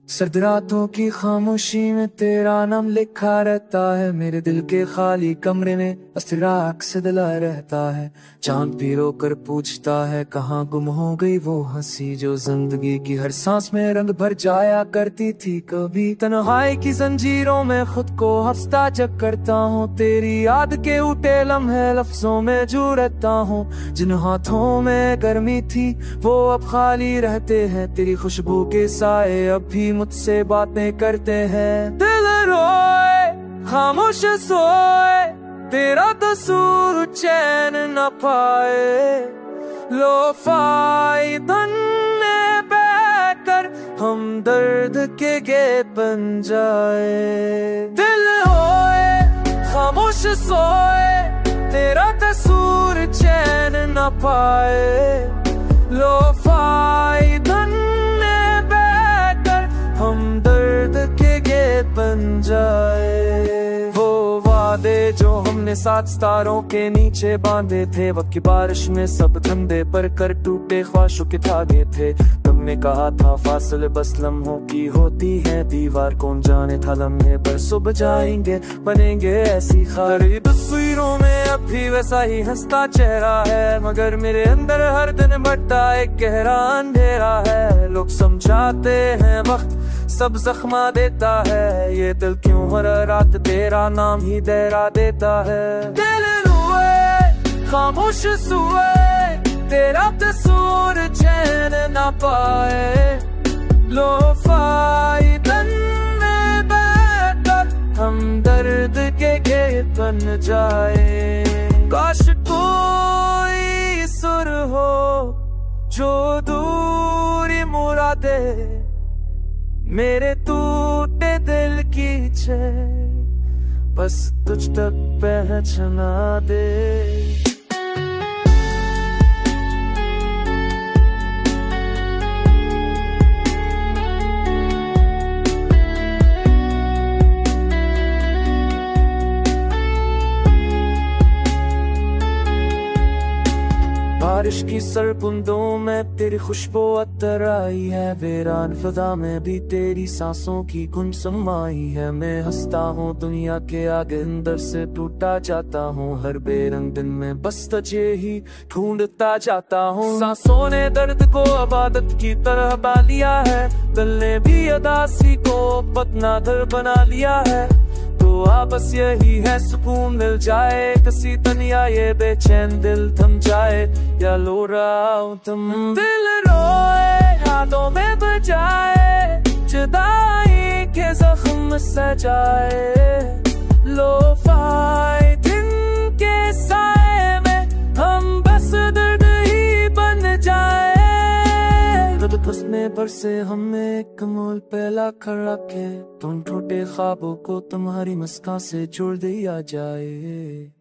सर्द रातों की खामोशी में तेरा नाम लिखा रहता है। मेरे दिल के खाली कमरे में बस तेरा अक्स दिला रहता है। चांद भी रोकर पूछता है कहाँ गुम हो गई वो हंसी जो जिंदगी की हर सांस में रंग भर जाया करती थी। कभी तन्हाई की जंजीरों में खुद को हंसता जग करता हूँ। तेरी याद के उठे लम्हे लफ्जों में जू रहता हूँ। जिन हाथों में गर्मी थी वो अब खाली रहते हैं। तेरी खुशबू के साए अब भी मुझसे बातें करते हैं। दिल रोए खामोश सोए तेरा कसूर चैन न पाए। लोफाई धन में बहकर हम दर्द के गेट बन जाए। दिल होए खामोश सोए तेरा कसूर चैन न पाए। लोफाई धन हम दर्द के गेट बन जाए। वो वादे जो हमने साथ सितारों के नीचे बांधे थे, वक्त की बारिश में सब धंधे पर कर टूटे ख्वाहिशों के धागे थे। तुमने कहा था फासले बस लम्हों की होती है दीवार, कौन जाने था लम्हे पर सुबह जाएंगे बनेंगे ऐसी खरीद। तस्वीरों में अब भी वैसा ही हंसता चेहरा है, मगर मेरे अंदर हर दिन बढ़ता एक गहरा अंधेरा है। लोग समझाते हैं वक्त सब जख्मा देता है, ये दिल क्यों हर रात तेरा नाम ही दहरा देता है। दिल रोए खामोश सोए तेरा कसूर चैन ना पाए। लोफाई धन में बैठकर हम दर्द के गेट बन जाए। काश कोई सुर हो जो दूरी मुड़ा दे मेरे टूटे दिल की चैन, बस तुझ तक पहुंचना दे। बारिश की सर बूंदों में तेरी खुशबू अतर आई है। वीरान फिजा में भी तेरी सांसों की गुन समाई है। मैं हंसता हूँ दुनिया के आगे अंदर से टूटा जाता हूँ। हर बेरंग दिन में बस तुझे ही ढूंढता जाता हूँ। सांसों ने दर्द को इबादत की तरह पा लिया है। दिल ने भी अदासी को अपना घर बना लिया है। तो बस यही है सुकून मिल जाए, किसी तनिया ये बेचैन दिल थम जाए या लो रहा हूँ तुम। दिल रोए यादों में बजाए जुदाई के जख्म सजाए। लोफाई दिन के साए में हम बस दर्द ही बन जाए। बसने पर से हमें एक मोल पहला खड़ा के तुम टूटे ख्वाबों को तुम्हारी मुस्कान से जोड़ दिया जाए।